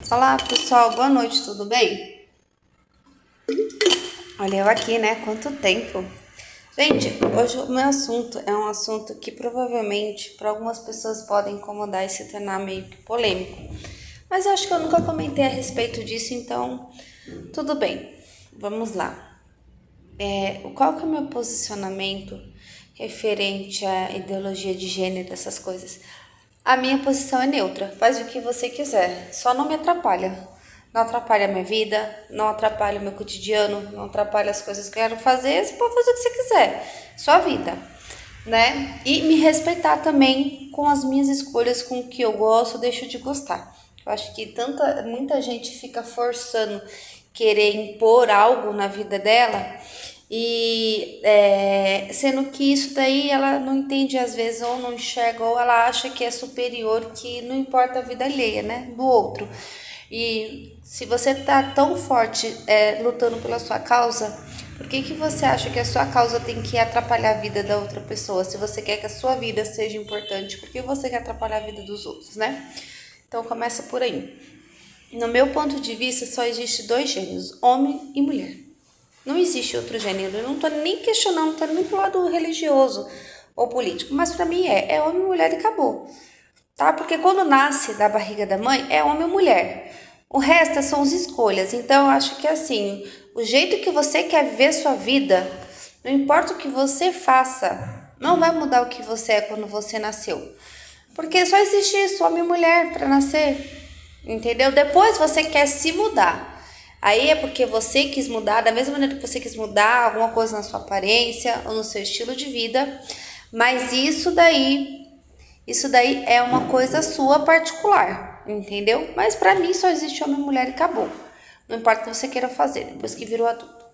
Olá pessoal, boa noite, tudo bem? Olha eu aqui, né? Quanto tempo! Gente, hoje o meu assunto é um assunto que provavelmente para algumas pessoas pode incomodar e se tornar meio que polêmico. Mas eu acho que eu nunca comentei a respeito disso, então tudo bem. Vamos lá. Qual que é o meu posicionamento referente à ideologia de gênero, essas coisas? A minha posição é neutra, faz o que você quiser, só não me atrapalha. Não atrapalha a minha vida, não atrapalha o meu cotidiano, não atrapalha as coisas que eu quero fazer, você pode fazer o que você quiser, sua vida, né? E me respeitar também com as minhas escolhas, com o que eu gosto, deixo de gostar. Eu acho que muita gente fica forçando querer impor algo na vida dela e sendo que isso daí ela não entende às vezes ou não enxerga ou ela acha que é superior, que não importa a vida alheia, né, do outro. E se você tá tão forte lutando pela sua causa, por que que você acha que a sua causa tem que atrapalhar a vida da outra pessoa? Se você quer que a sua vida seja importante, por que você quer atrapalhar a vida dos outros, né? Então começa por aí. No meu ponto de vista, só existe dois gêneros, homem e mulher. Não existe outro gênero. Eu não estou nem questionando, não estou nem pro lado religioso ou político, mas para mim é homem, mulher e acabou, tá? Porque quando nasce da barriga da mãe é homem ou mulher. O resto são as escolhas. Então eu acho que assim, o jeito que você quer viver sua vida, não importa o que você faça, não vai mudar o que você é quando você nasceu. Porque só existe isso, homem e mulher para nascer. Entendeu? Depois você quer se mudar. Aí é porque você quis mudar, da mesma maneira que você quis mudar alguma coisa na sua aparência ou no seu estilo de vida, mas isso daí é uma coisa sua particular, entendeu? Mas pra mim só existe homem e mulher e acabou. Não importa o que você queira fazer, depois que virou adulto.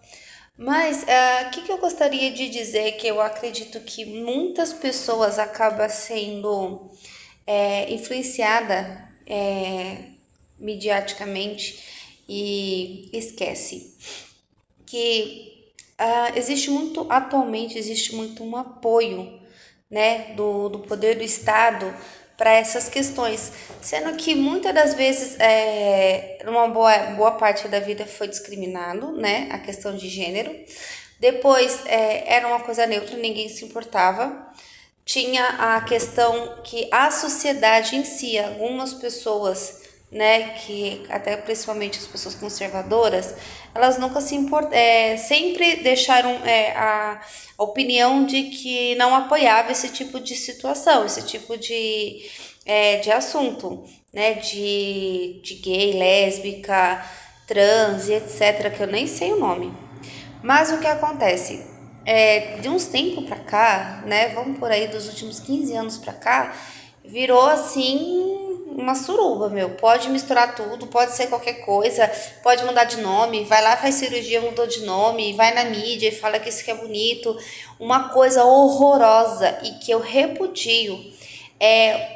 Mas o que eu gostaria de dizer que eu acredito que muitas pessoas acabam sendo influenciada mediaticamente e esquece que existe muito um apoio, né, do poder do Estado para essas questões, sendo que muitas das vezes, uma boa parte da vida foi discriminado, né, a questão de gênero. Depois era uma coisa neutra, ninguém se importava. Tinha a questão que a sociedade em si, algumas pessoas, né, que até principalmente as pessoas conservadoras, elas nunca se sempre deixaram a opinião de que não apoiava esse tipo de situação, esse tipo de assunto, né, de gay, lésbica, trans e etc, que eu nem sei o nome. Mas o que acontece? De uns tempos pra cá, né? Vamos por aí, dos últimos 15 anos pra cá, virou assim uma suruba, meu. Pode misturar tudo, pode ser qualquer coisa, pode mudar de nome, vai lá, faz cirurgia, mudou de nome, vai na mídia e fala que isso que é bonito. Uma coisa horrorosa e que eu repudio.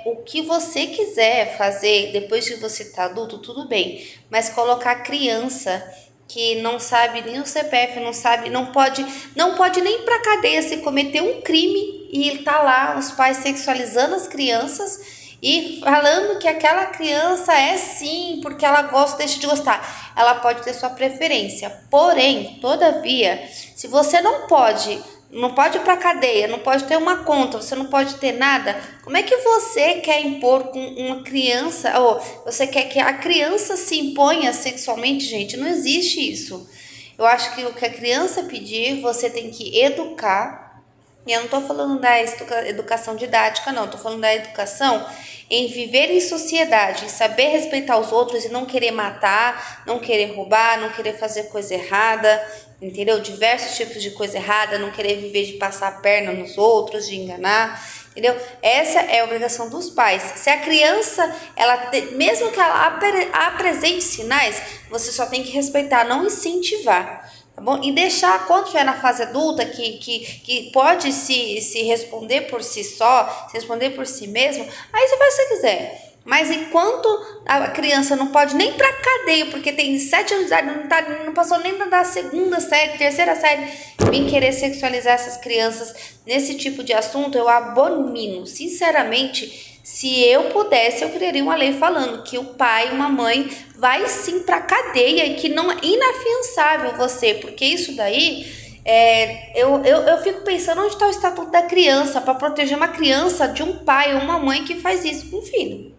O que você quiser fazer depois que você tá adulto, tudo bem, mas colocar criança que não sabe nem o CPF, não pode nem ir pra cadeia se cometer um crime e tá lá os pais sexualizando as crianças e falando que aquela criança é sim, porque ela gosta, deixa de gostar. Ela pode ter sua preferência. Porém, todavia, se você não pode ir pra cadeia, não pode ter uma conta, você não pode ter nada, como é que você quer impor com uma criança, ou você quer que a criança se imponha sexualmente, gente? Não existe isso. Eu acho que o que a criança pedir, você tem que educar. E eu não estou falando da educação didática, não. Estou falando da educação em viver em sociedade, em saber respeitar os outros e não querer matar, não querer roubar, não querer fazer coisa errada, entendeu? Diversos tipos de coisa errada, não querer viver de passar a perna nos outros, de enganar, entendeu? Essa é a obrigação dos pais. Se a criança, mesmo que ela apresente sinais, você só tem que respeitar, não incentivar. Tá bom? E deixar, quando estiver na fase adulta, que pode se responder por si só, se responder por si mesmo, aí você faz o que você quiser. Mas enquanto a criança não pode nem ir pra cadeia, porque tem 7 anos de idade, não passou nem da segunda série, terceira série, vir querer sexualizar essas crianças nesse tipo de assunto, eu abomino. Sinceramente, Se eu pudesse, eu criaria uma lei falando que o pai e uma mãe vai sim para cadeia e que não é inafiançável você, porque isso daí eu fico pensando onde está o estatuto da criança para proteger uma criança de um pai ou uma mãe que faz isso com o filho.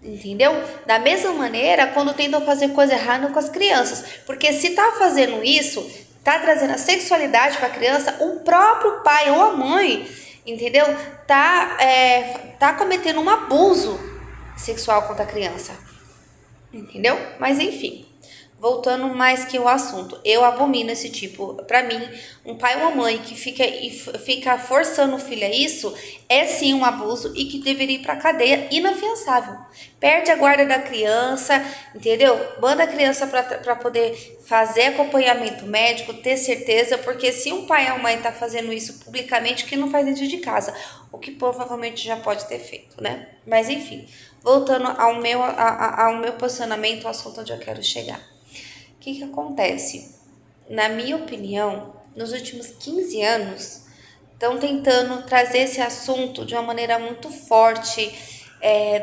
Entendeu? Da mesma maneira, quando tentam fazer coisa errada com as crianças. Porque se tá fazendo isso, tá trazendo a sexualidade para a criança, o próprio pai ou a mãe, entendeu? Tá cometendo um abuso sexual contra a criança. Entendeu? Mas enfim. Voltando mais que o assunto, eu abomino esse tipo. Pra mim, um pai ou uma mãe que fica forçando o filho a isso é sim um abuso e que deveria ir pra cadeia inafiançável. Perde a guarda da criança, entendeu? Manda a criança pra poder fazer acompanhamento médico, ter certeza, porque se um pai ou uma mãe tá fazendo isso publicamente, que não faz dentro de casa, o que provavelmente já pode ter feito, né? Mas enfim, voltando ao meu posicionamento, ao assunto onde eu quero chegar. O que acontece? Na minha opinião, nos últimos 15 anos, estão tentando trazer esse assunto de uma maneira muito forte,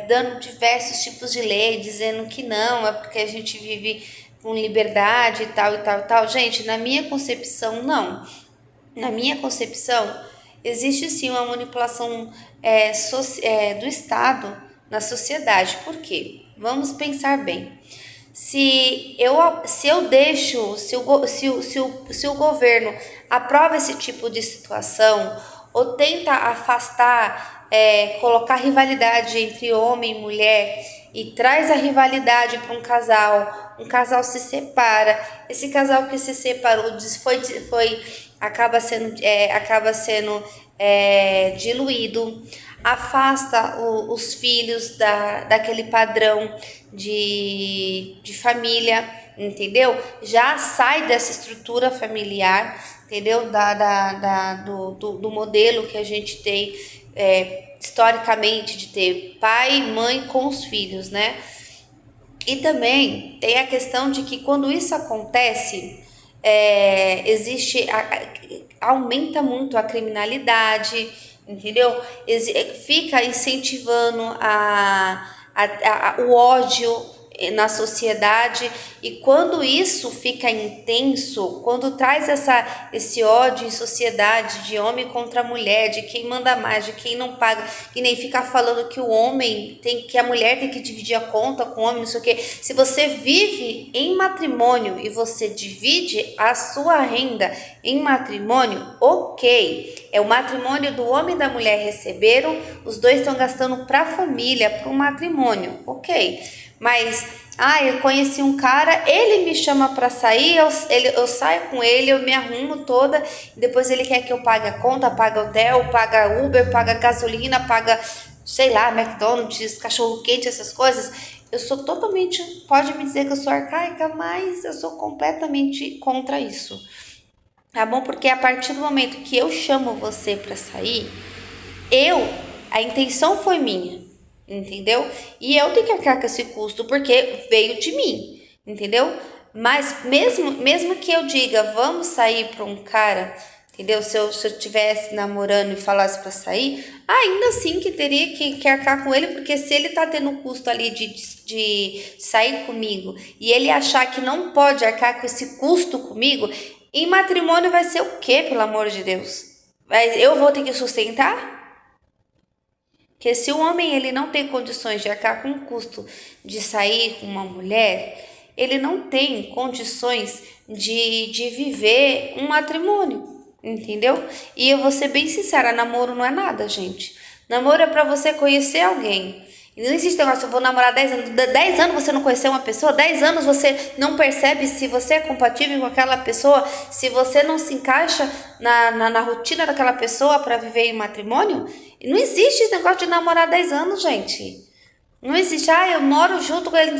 dando diversos tipos de lei, dizendo que não, é porque a gente vive com liberdade e tal e tal e tal. Gente, na minha concepção, não. Na minha concepção, existe sim uma manipulação do Estado na sociedade. Por quê? Vamos pensar bem. Se eu deixo, se o governo aprova esse tipo de situação ou tenta afastar, colocar rivalidade entre homem e mulher e traz a rivalidade para um casal se separa, esse casal que se separou acaba sendo diluído, afasta os filhos daquele padrão de família, entendeu? Já sai dessa estrutura familiar, entendeu? Do modelo que a gente tem historicamente de ter pai e mãe com os filhos, né? E também tem a questão de que quando isso acontece, aumenta muito a criminalidade, entendeu? Fica incentivando o ódio na sociedade, e quando isso fica intenso, quando traz esse ódio em sociedade de homem contra mulher, de quem manda mais, de quem não paga, que nem fica falando que que a mulher tem que dividir a conta com o homem, não sei o que. Se você vive em matrimônio e você divide a sua renda em matrimônio, ok, é o matrimônio do homem e da mulher receberam, os dois estão gastando para a família, para o matrimônio, ok. Mas, eu conheci um cara, ele me chama pra sair, eu saio com ele, eu me arrumo toda, depois ele quer que eu pague a conta, pague hotel, pague Uber, pague gasolina, pague, sei lá, McDonald's, cachorro quente, essas coisas. Eu sou totalmente, pode me dizer que eu sou arcaica, mas eu sou completamente contra isso. Tá bom? Porque a partir do momento que eu chamo você pra sair, a intenção foi minha. Entendeu? E eu tenho que arcar com esse custo porque veio de mim, entendeu? Mas mesmo que eu diga, vamos sair para um cara, entendeu? Se eu estivesse namorando e falasse para sair, ainda assim que teria que arcar com ele, porque se ele tá tendo o custo ali de sair comigo e ele achar que não pode arcar com esse custo comigo, em matrimônio vai ser o quê, pelo amor de Deus? Eu vou ter que sustentar? Porque se o homem ele não tem condições de arcar com o custo de sair com uma mulher, ele não tem condições de viver um matrimônio, entendeu? E eu vou ser bem sincera, namoro não é nada, gente. Namoro é pra você conhecer alguém. E não existe negócio, eu vou namorar 10 anos. 10 anos você não conheceu uma pessoa, 10 anos você não percebe se você é compatível com aquela pessoa, se você não se encaixa na rotina daquela pessoa para viver em matrimônio. Não existe esse negócio de namorar 10 anos, gente. Não existe, eu moro junto com ele.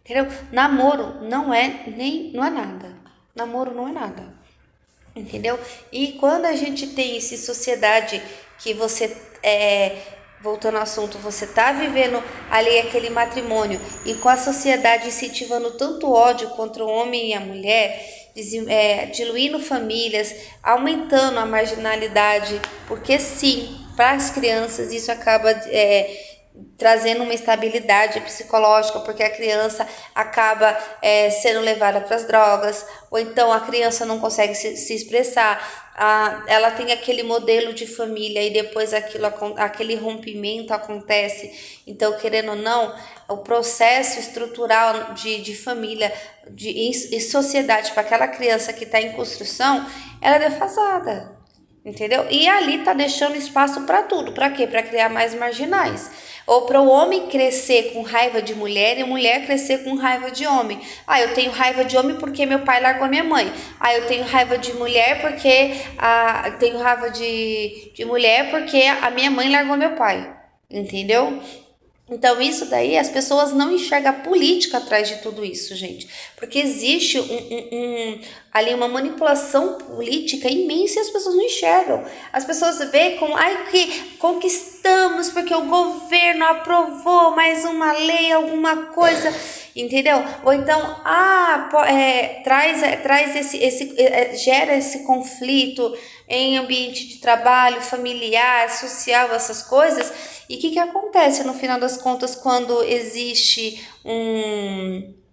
Entendeu? Namoro não é nada. Namoro não é nada. Entendeu? E quando a gente tem essa sociedade que você voltando ao assunto, você tá vivendo ali aquele matrimônio e com a sociedade incentivando tanto ódio contra o homem e a mulher, diluindo famílias, aumentando a marginalidade, porque sim, para as crianças isso acaba trazendo uma estabilidade psicológica, porque a criança acaba sendo levada para as drogas, ou então a criança não consegue se expressar, ela tem aquele modelo de família e depois aquele rompimento acontece. Então, querendo ou não, o processo estrutural de família e sociedade para aquela criança que está em construção, ela é defasada. Entendeu? E ali tá deixando espaço para tudo. Para quê? Para criar mais marginais. Ou para o homem crescer com raiva de mulher e a mulher crescer com raiva de homem. Eu tenho raiva de homem porque meu pai largou minha mãe. Eu tenho raiva de mulher porque tenho raiva de mulher porque a minha mãe largou meu pai. Entendeu? Então, isso daí, as pessoas não enxergam a política atrás de tudo isso, gente. Porque existe ali uma manipulação política imensa e as pessoas não enxergam. As pessoas veem como, que conquistamos porque o governo aprovou mais uma lei, alguma coisa, entendeu? Ou então, gera esse conflito em ambiente de trabalho, familiar, social, essas coisas. E o que acontece no final das contas quando existe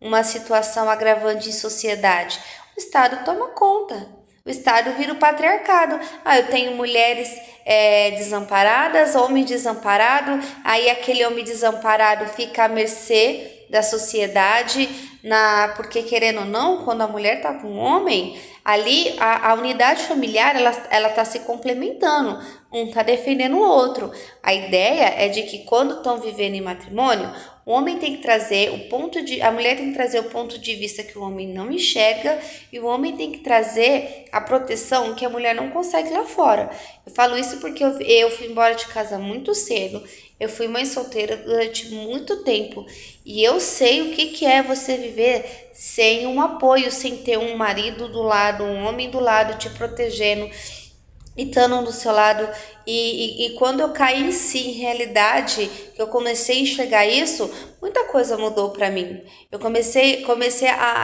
uma situação agravante em sociedade? O Estado toma conta. O Estado vira o patriarcado. Eu tenho mulheres desamparadas, homem desamparado, aí aquele homem desamparado fica à mercê da sociedade, porque querendo ou não, quando a mulher está com o homem, ali a unidade familiar ela tá se complementando, um tá defendendo o outro. A ideia é de que quando estão vivendo em matrimônio, o homem tem que trazer a mulher tem que trazer o ponto de vista que o homem não enxerga e o homem tem que trazer a proteção que a mulher não consegue lá fora. Eu falo isso porque eu fui embora de casa muito cedo. Eu fui mãe solteira durante muito tempo e eu sei o que é você viver sem um apoio, sem ter um marido do lado, um homem do lado te protegendo e estando do seu lado. E quando eu caí em si, em realidade, que eu comecei a enxergar isso, muita coisa mudou para mim. Eu comecei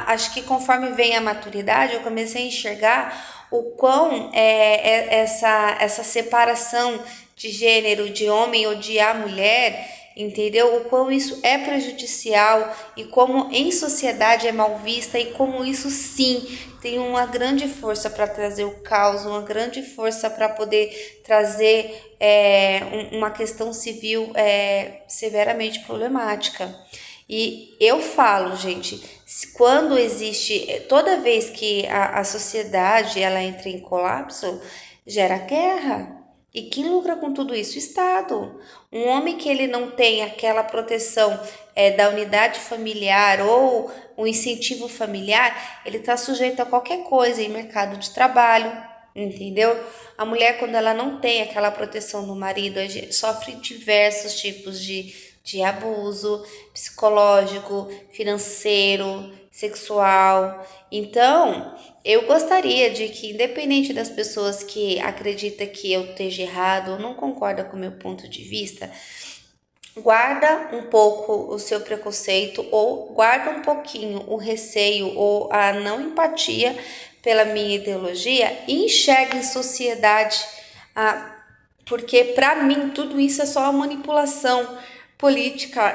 acho que conforme vem a maturidade, eu comecei a enxergar o quão essa separação de gênero, de homem odiar a mulher, entendeu? O quão isso é prejudicial e como em sociedade é mal vista e como isso sim tem uma grande força para trazer o caos, uma grande força para poder trazer uma questão civil severamente problemática. E eu falo, gente, quando existe, toda vez que a sociedade ela entra em colapso, gera guerra. E quem lucra com tudo isso? O Estado. Um homem que ele não tem aquela proteção da unidade familiar ou o incentivo familiar, ele está sujeito a qualquer coisa em mercado de trabalho, entendeu? A mulher, quando ela não tem aquela proteção do marido, sofre diversos tipos de abuso psicológico, financeiro, sexual. Então, eu gostaria de que, independente das pessoas que acreditam que eu esteja errado ou não concordam com o meu ponto de vista, guarda um pouco o seu preconceito ou guarda um pouquinho o receio ou a não empatia pela minha ideologia e enxerga em sociedade, porque para mim tudo isso é só uma manipulação política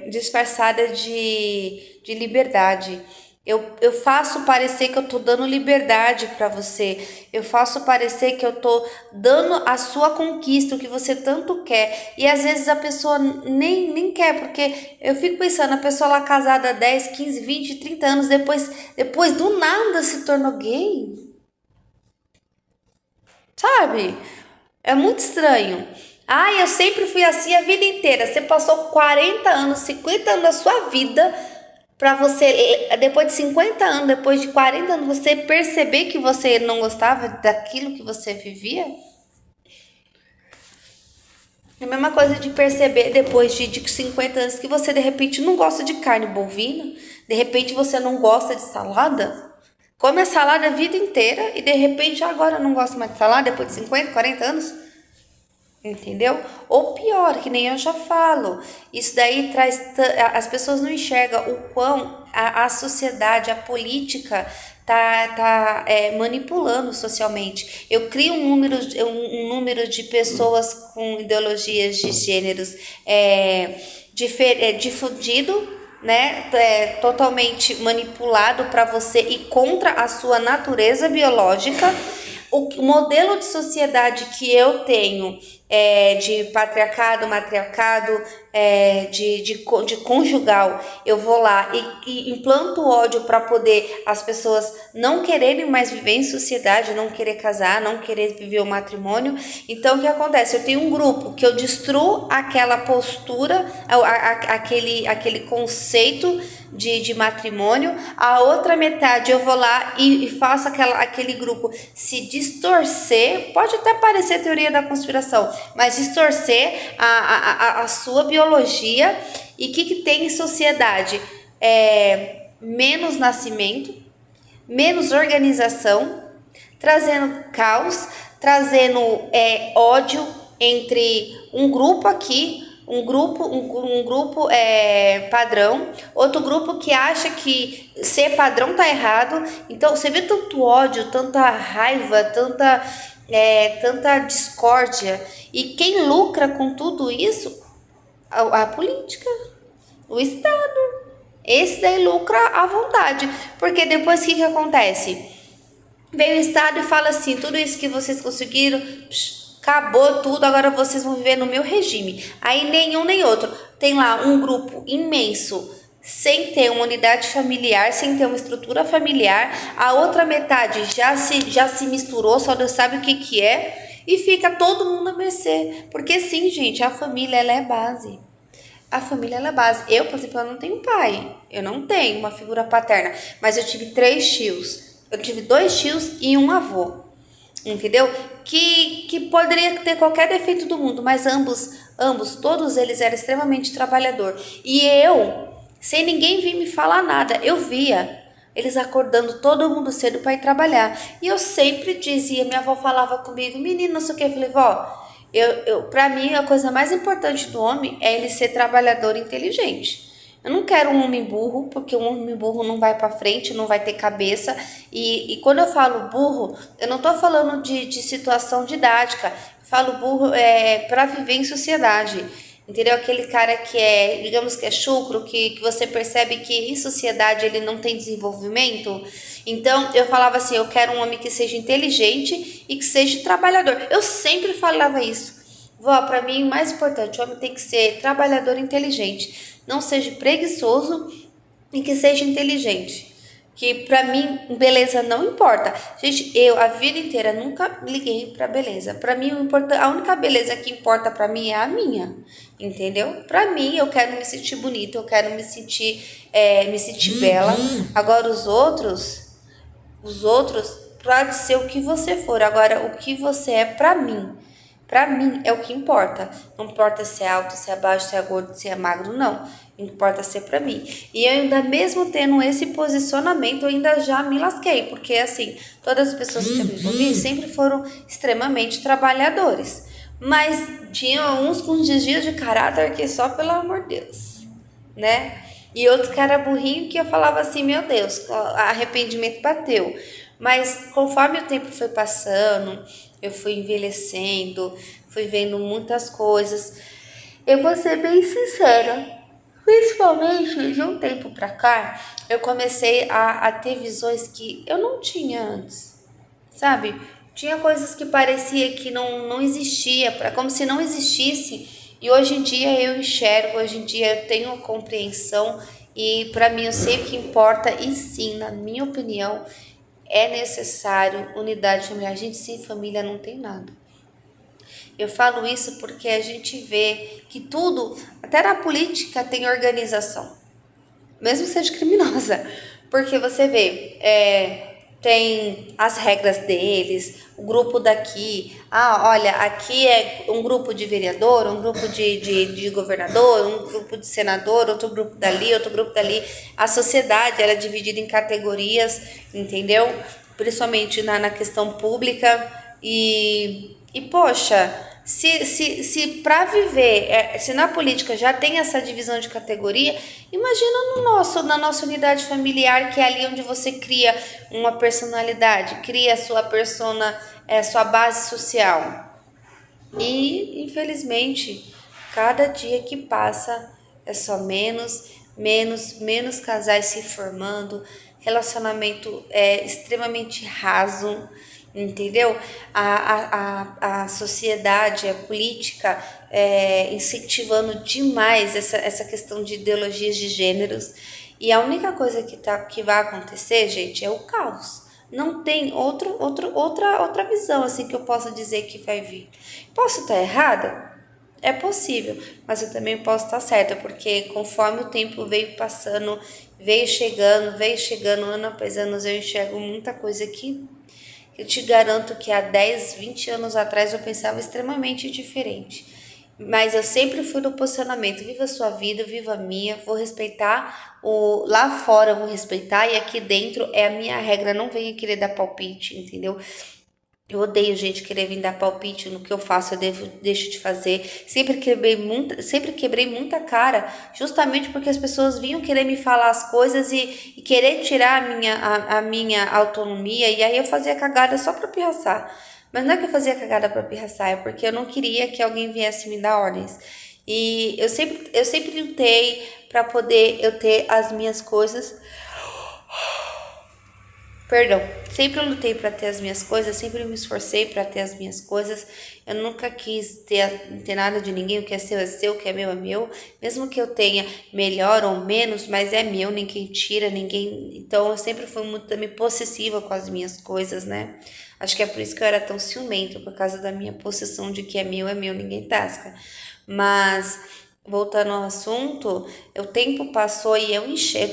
disfarçada de liberdade. Eu faço parecer que eu tô dando liberdade para você. Eu faço parecer que eu tô dando a sua conquista, o que você tanto quer. E às vezes a pessoa nem quer, porque eu fico pensando, a pessoa lá casada há 10, 15, 20, 30 anos, depois do nada se tornou gay. Sabe? É muito estranho. Eu sempre fui assim a vida inteira. Você passou 40 anos, 50 anos da sua vida para você, depois de 50 anos, depois de 40 anos, você perceber que você não gostava daquilo que você vivia? É a mesma coisa de perceber depois de 50 anos que você de repente não gosta de carne bovina, de repente você não gosta de salada, come a salada a vida inteira e de repente agora não gosta mais de salada depois de 50, 40 anos. entendeu? Ou pior, que nem eu já falo, isso daí traz, as pessoas não enxergam o quão a sociedade, a política manipulando socialmente. Eu crio um número de pessoas com ideologias de gêneros difundido, né, totalmente manipulado para você e contra a sua natureza biológica. O modelo de sociedade que eu tenho de patriarcado, matriarcado, de conjugal, eu vou lá e implanto ódio para poder as pessoas não quererem mais viver em sociedade, não querer casar, não querer viver o matrimônio. Então, o que acontece? Eu tenho um grupo que eu destruo aquela postura, aquele conceito de matrimônio, a outra metade eu vou lá e faço aquele grupo se distorcer, pode até parecer teoria da conspiração, mas distorcer a sua biologia. E o que tem em sociedade? Menos nascimento, menos organização, trazendo caos, trazendo ódio entre um grupo aqui, um grupo padrão, outro grupo que acha que ser padrão tá errado. Então você vê tanto ódio, tanta raiva, tanta discórdia. E quem lucra com tudo isso? A política, o Estado. Esse daí lucra à vontade. Porque depois o que acontece? Vem o Estado e fala assim: tudo isso que vocês conseguiram, acabou tudo, agora vocês vão viver no meu regime. Aí nenhum nem outro. Tem lá um grupo imenso, sem ter uma unidade familiar, sem ter uma estrutura familiar. A outra metade já se misturou, só Deus sabe o que é. E fica todo mundo a mercê. Porque sim, gente, a família ela é base. A família ela é base. Eu, por exemplo, eu não tenho pai. Eu não tenho uma figura paterna. Mas eu tive 3 tios. Eu tive 2 tios e um avô. Entendeu? Que poderia ter qualquer defeito do mundo. Mas ambos, todos eles eram extremamente trabalhador. E eu, sem ninguém vir me falar nada, eu via eles acordando todo mundo cedo para ir trabalhar. E eu sempre dizia, minha avó falava comigo, menino, não sei o que. Eu falei, vó, pra mim, a coisa mais importante do homem é ele ser trabalhador e inteligente. Eu não quero um homem burro, porque um homem burro não vai para frente, não vai ter cabeça. E quando eu falo burro, eu não tô falando de situação didática. Eu falo burro para viver em sociedade. Entendeu? Aquele cara que digamos que é chucro, que você percebe que em sociedade ele não tem desenvolvimento. Então, eu falava assim, eu quero um homem que seja inteligente e que seja trabalhador. Eu sempre falava isso. Vó, para mim, o mais importante, o homem tem que ser trabalhador e inteligente. Não seja preguiçoso e que seja inteligente. Que pra mim, beleza não importa. Gente, eu a vida inteira nunca liguei pra beleza. Pra mim, a única beleza que importa pra mim é a minha. Entendeu? Pra mim, eu quero me sentir bonita, eu quero me sentir bela. Agora, os outros, pode ser o que você for. Agora, o que você é pra mim. Pra mim é o que importa. Não importa se é alto, se é baixo, se é gordo, se é magro, não. Importa ser pra mim. E eu ainda mesmo tendo esse posicionamento, eu ainda já me lasquei. Porque assim, todas as pessoas que eu me envolvi sempre foram extremamente trabalhadores. Mas tinha uns com desvios de caráter que só pelo amor de Deus, né? E outros que era burrinho que eu falava assim, meu Deus, arrependimento bateu. Mas conforme o tempo foi passando, eu fui envelhecendo, fui vendo muitas coisas. Eu vou ser bem sincera, principalmente de um tempo pra cá, eu comecei a ter visões que eu não tinha antes, sabe? Tinha coisas que parecia que não existia, como se não existisse. E hoje em dia eu enxergo, hoje em dia eu tenho compreensão e para mim eu sei o que importa. E sim, na minha opinião, é necessário unidade familiar. A gente sem família não tem nada. Eu falo isso porque a gente vê que tudo, até na política, tem organização, mesmo seja criminosa. Porque você vê, tem as regras deles, o grupo daqui, olha, aqui é um grupo de vereador, um grupo de governador, um grupo de senador, outro grupo dali, outro grupo dali. A sociedade ela é dividida em categorias, entendeu? Principalmente na questão pública. E poxa, Se para viver, se na política já tem essa divisão de categoria, imagina na nossa unidade familiar, que é ali onde você cria uma personalidade, cria a sua persona, sua base social. E, infelizmente, cada dia que passa é só menos casais se formando, relacionamento é extremamente raso, entendeu? A sociedade, a política incentivando demais essa questão de ideologias de gêneros. E a única coisa que vai acontecer, gente, é o caos. Não tem outra visão assim que eu possa dizer que vai vir. Posso estar errada? É possível, mas eu também posso estar certa, porque conforme o tempo veio passando, veio chegando, ano após ano, eu enxergo muita coisa que eu te garanto que há 10, 20 anos atrás eu pensava extremamente diferente. Mas eu sempre fui do posicionamento, viva a sua vida, viva a minha, vou respeitar lá fora, eu vou respeitar, e aqui dentro é a minha regra, não venha querer dar palpite, entendeu? Eu odeio gente querer vir dar palpite no que eu faço, deixo de fazer. Sempre quebrei muita cara, justamente porque as pessoas vinham querer me falar as coisas e querer tirar a minha autonomia, e aí eu fazia cagada só pra pirraçar. Mas não é que eu fazia cagada pra pirraçar, é porque eu não queria que alguém viesse me dar ordens. E eu sempre lutei pra poder eu ter as minhas coisas. Perdão, sempre eu lutei para ter as minhas coisas, sempre me esforcei para ter as minhas coisas. Eu nunca quis ter nada de ninguém, o que é seu, o que é meu é meu. Mesmo que eu tenha melhor ou menos, mas é meu, ninguém tira, ninguém. Então eu sempre fui muito também possessiva com as minhas coisas, né? Acho que é por isso que eu era tão ciumento, por causa da minha possessão de que é meu, ninguém tasca. Mas voltando ao assunto, o tempo passou e eu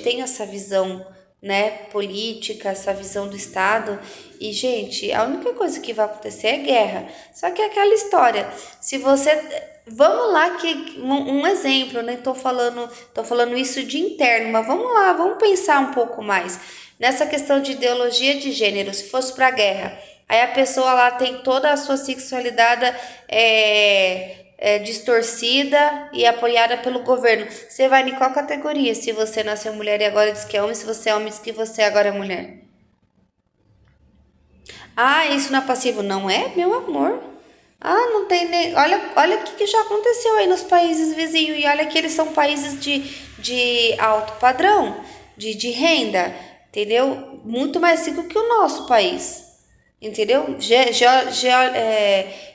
tenho essa visão, né, política, essa visão do Estado. E, gente, a única coisa que vai acontecer é guerra. Só que é aquela história. Se você. Vamos lá, que um exemplo, né? Tô falando isso de interno, mas vamos lá, vamos pensar um pouco mais. Nessa questão de ideologia de gênero, se fosse pra guerra, aí a pessoa lá tem toda a sua sexualidade distorcida e apoiada pelo governo. Você vai em qual categoria? Se você nasceu mulher e agora diz que é homem, se você é homem diz que você agora é mulher. Ah, isso não é passivo. Não é, meu amor. Ah, não tem nem. Olha o que já aconteceu aí nos países vizinhos. E olha que eles são países de alto padrão, de renda, entendeu? Muito mais rico que o nosso país. Entendeu?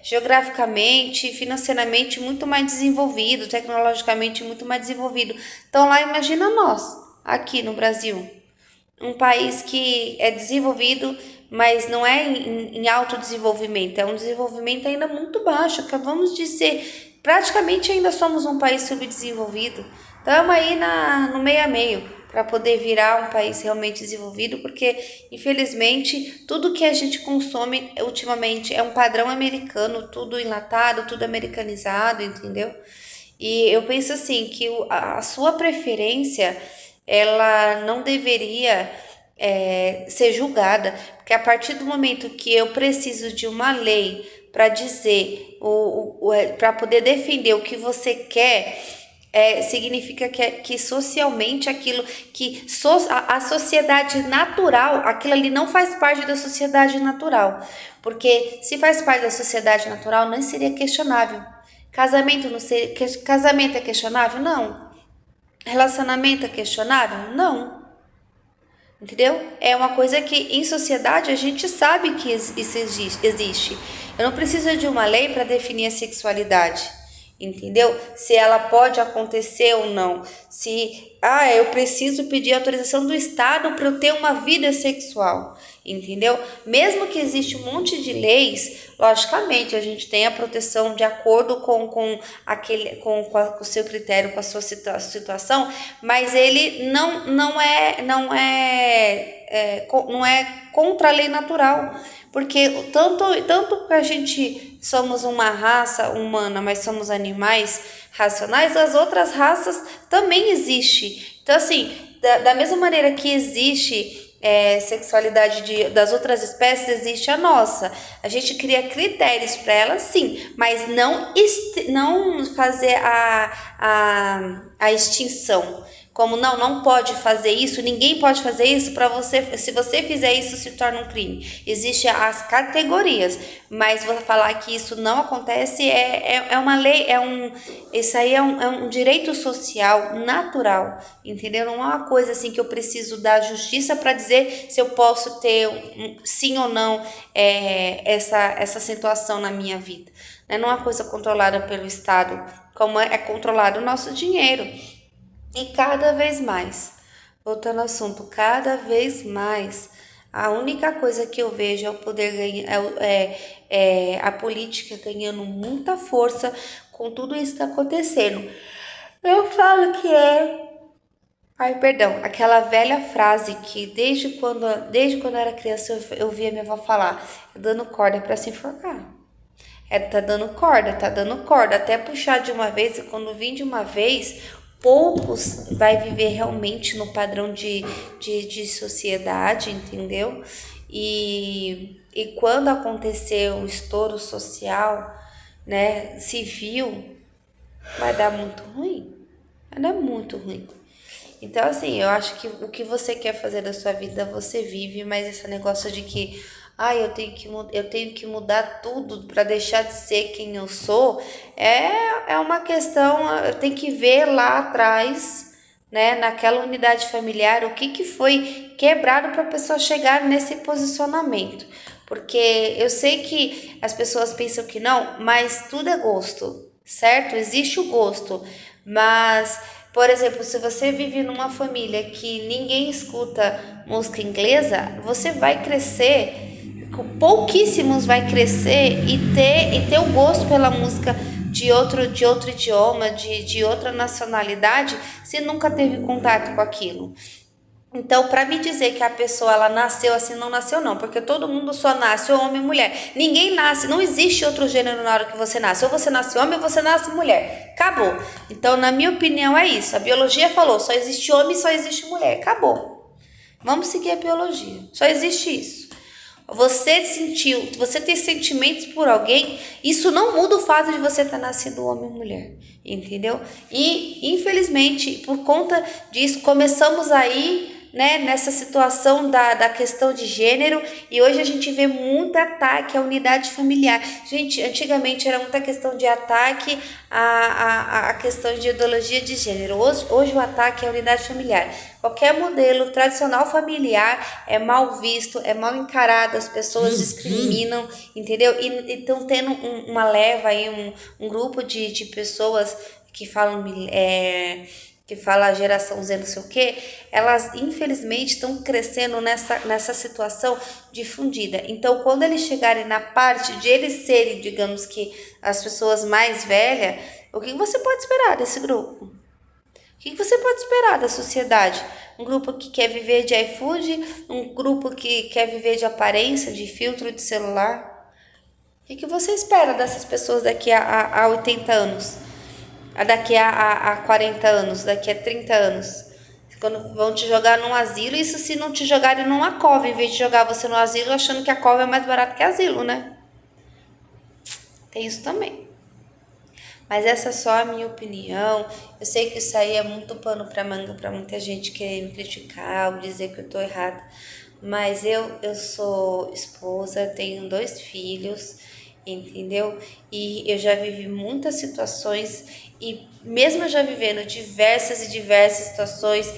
Geograficamente, financeiramente muito mais desenvolvido, tecnologicamente muito mais desenvolvido. Então lá imagina nós, aqui no Brasil, um país que é desenvolvido, mas não é em alto desenvolvimento, é um desenvolvimento ainda muito baixo. Acabamos de ser, praticamente ainda somos um país subdesenvolvido. Estamos aí no meio a meio para poder virar um país realmente desenvolvido, porque infelizmente tudo que a gente consome ultimamente é um padrão americano, tudo enlatado, tudo americanizado, entendeu? E eu penso assim que a sua preferência ela não deveria ser julgada, porque a partir do momento que eu preciso de uma lei para dizer, para poder defender o que você quer, significa que socialmente aquilo a sociedade natural, aquilo ali não faz parte da sociedade natural, porque se faz parte da sociedade natural não seria questionável. Casamento não seria, casamento é questionável? Não. Relacionamento é questionável? Não. Entendeu? É uma coisa que em sociedade a gente sabe que isso existe. Eu não preciso de uma lei para definir a sexualidade. Entendeu? Se ela pode acontecer ou não. Se, eu preciso pedir autorização do Estado para eu ter uma vida sexual. Entendeu? Mesmo que existe um monte de leis, logicamente a gente tem a proteção de acordo com o seu critério, com a sua situação, mas ele não é contra a lei natural, porque tanto que a gente somos uma raça humana, mas somos animais racionais, as outras raças também existem. Então, assim, da mesma maneira que existe sexualidade das outras espécies, existe a nossa. A gente cria critérios para elas, sim, mas não fazer a extinção. Como não pode fazer isso, ninguém pode fazer isso para você. Se você fizer isso, se torna um crime. Existem as categorias, mas vou falar que isso não acontece é uma lei, isso aí é um direito social natural, entendeu? Não é uma coisa assim que eu preciso da justiça para dizer se eu posso ter sim ou não essa situação na minha vida. Né? Não é uma coisa controlada pelo Estado, como é controlado o nosso dinheiro. E cada vez mais, voltando ao assunto, cada vez mais, a única coisa que eu vejo é o poder ganhar, a política ganhando muita força com tudo isso que está acontecendo. Eu falo que ai, perdão, aquela velha frase que desde quando eu era criança eu via minha avó falar, dando corda para se enforcar. Tá dando corda, tá dando corda, até puxar de uma vez, e quando vir de uma vez, poucos vai viver realmente no padrão de sociedade, entendeu? E quando acontecer um estouro social, né, civil, vai dar muito ruim. Vai dar muito ruim. Então, assim, eu acho que o que você quer fazer da sua vida, você vive, mas esse negócio de que, eu tenho que mudar tudo para deixar de ser quem eu sou, é uma questão, eu tenho que ver lá atrás, né, naquela unidade familiar, o que foi quebrado para a pessoa chegar nesse posicionamento. Porque eu sei que as pessoas pensam que não, mas tudo é gosto, certo? Existe o gosto, mas, por exemplo, se você vive numa família que ninguém escuta música inglesa, você vai crescer, pouquíssimos vai crescer e ter o gosto pela música de outro idioma, de outra nacionalidade, se nunca teve contato com aquilo. Então, para me dizer que a pessoa ela nasceu assim, não nasceu não, porque todo mundo só nasce homem e mulher. Ninguém nasce, não existe outro gênero na hora que você nasce. Ou você nasce homem ou você nasce mulher. Acabou. Então, na minha opinião, é isso. A biologia falou, só existe homem, só existe mulher. Acabou. Vamos seguir a biologia. Só existe isso. Você ter sentimentos por alguém, isso não muda o fato de você estar nascido homem ou mulher, entendeu? E, infelizmente, por conta disso, começamos aí, né, nessa situação da questão de gênero, e hoje a gente vê muito ataque à unidade familiar. Gente, antigamente era muita questão de ataque à questão de ideologia de gênero. Hoje o ataque é à unidade familiar. Qualquer modelo tradicional familiar é mal visto, é mal encarado, as pessoas discriminam, entendeu? E estão tendo uma leva aí, um grupo de pessoas que falam que fala a geração Z não sei o que, elas infelizmente estão crescendo nessa situação difundida. Então, quando eles chegarem na parte de eles serem, digamos que, as pessoas mais velhas, o que você pode esperar desse grupo? O que você pode esperar da sociedade? Um grupo que quer viver de iFood, um grupo que quer viver de aparência, de filtro de celular. O que você espera dessas pessoas daqui a 80 anos? Daqui a 40 anos, daqui a 30 anos. Quando vão te jogar num asilo, isso se não te jogarem numa cova, em vez de jogar você no asilo, achando que a cova é mais barata que asilo, né? Tem isso também. Mas essa é só a minha opinião. Eu sei que isso aí é muito pano pra manga pra muita gente querer me criticar ou dizer que eu tô errada. Mas eu sou esposa, tenho 2 filhos, entendeu? E eu já vivi muitas situações e mesmo eu já vivendo diversas e diversas situações,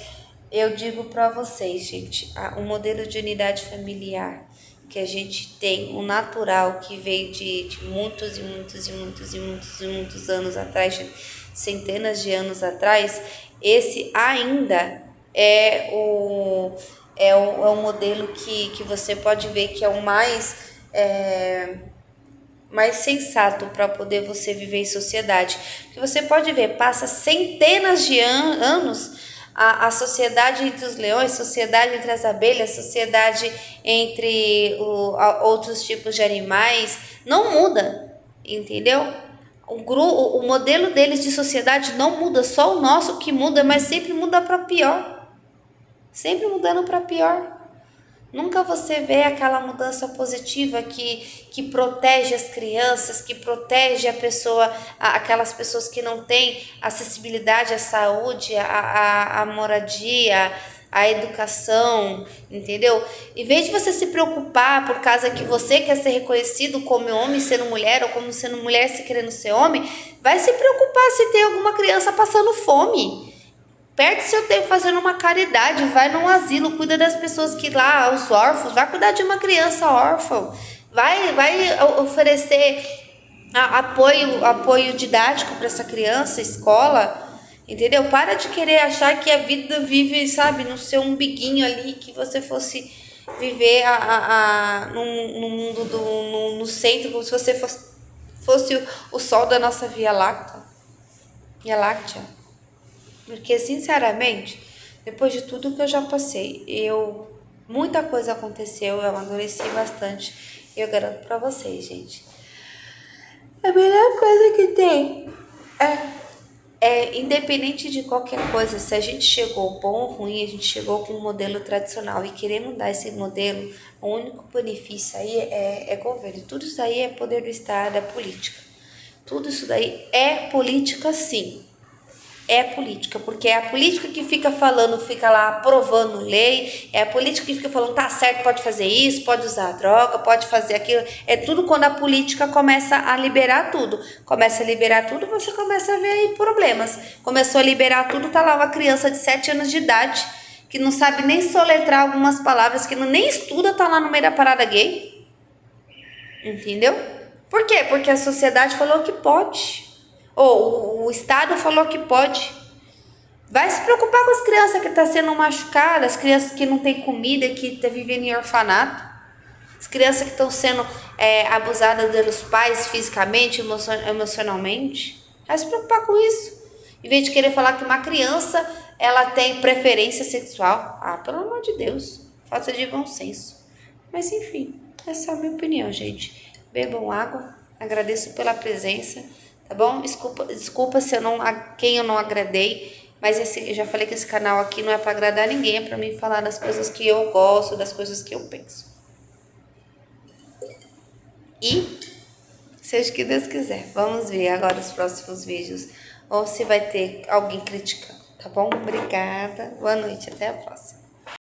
eu digo pra vocês, gente, o modelo de unidade familiar que a gente tem, o natural que veio de muitos e muitos e muitos e muitos e muitos anos atrás, de centenas de anos atrás, esse ainda é o modelo que você pode ver que é o mais sensato para poder você viver em sociedade. Porque você pode ver, passa centenas de anos a sociedade entre os leões, sociedade entre as abelhas, sociedade entre outros tipos de animais, não muda, entendeu? O modelo deles de sociedade não muda, só o nosso que muda, mas sempre muda para pior. Sempre mudando para pior. Nunca você vê aquela mudança positiva que protege as crianças, que protege a pessoa, aquelas pessoas que não têm acessibilidade à saúde, à moradia, à educação, entendeu? Em vez de você se preocupar por causa que você quer ser reconhecido como homem sendo mulher, ou como sendo mulher se querendo ser homem, vai se preocupar se tem alguma criança passando fome. Perde seu tempo fazendo uma caridade, vai num asilo, cuida das pessoas que lá, os órfãos, vai cuidar de uma criança órfã, vai oferecer apoio didático para essa criança, escola, entendeu? Para de querer achar que a vida vive, sabe, no seu umbiguinho ali, que você fosse viver no mundo no centro, como se você fosse o sol da nossa Via Láctea. Via Láctea. Porque, sinceramente, depois de tudo que eu já passei, muita coisa aconteceu, eu amadureci bastante. Eu garanto pra vocês, gente. A melhor coisa que tem independente de qualquer coisa, se a gente chegou bom ou ruim, a gente chegou com um modelo tradicional e querer mudar esse modelo, o único benefício aí é governo. Tudo isso aí é poder do Estado, é política. Tudo isso daí é política, sim. É política, porque é a política que fica falando, fica lá aprovando lei, é a política que fica falando, tá certo, pode fazer isso, pode usar droga, pode fazer aquilo. É tudo quando a política começa a liberar tudo. Começa a liberar tudo, você começa a ver aí problemas. Começou a liberar tudo, tá lá uma criança de 7 anos de idade, que não sabe nem soletrar algumas palavras, que nem estuda, tá lá no meio da parada gay. Entendeu? Por quê? Porque a sociedade falou que pode. Ou o Estado falou que pode. Vai se preocupar com as crianças que estão sendo machucadas, as crianças que não têm comida, que estão vivendo em orfanato, as crianças que estão sendo abusadas pelos pais fisicamente, emocionalmente. Vai se preocupar com isso. Em vez de querer falar que uma criança ela tem preferência sexual. Ah, pelo amor de Deus. Falta de bom senso. Mas enfim, essa é a minha opinião, gente. Bebam água. Agradeço pela presença. Tá bom? Desculpa se quem eu não agradei, mas eu já falei que esse canal aqui não é para agradar ninguém, é para mim falar das coisas que eu gosto, das coisas que eu penso. E seja o que Deus quiser. Vamos ver agora os próximos vídeos, ou se vai ter alguém criticando, tá bom? Obrigada. Boa noite, até a próxima.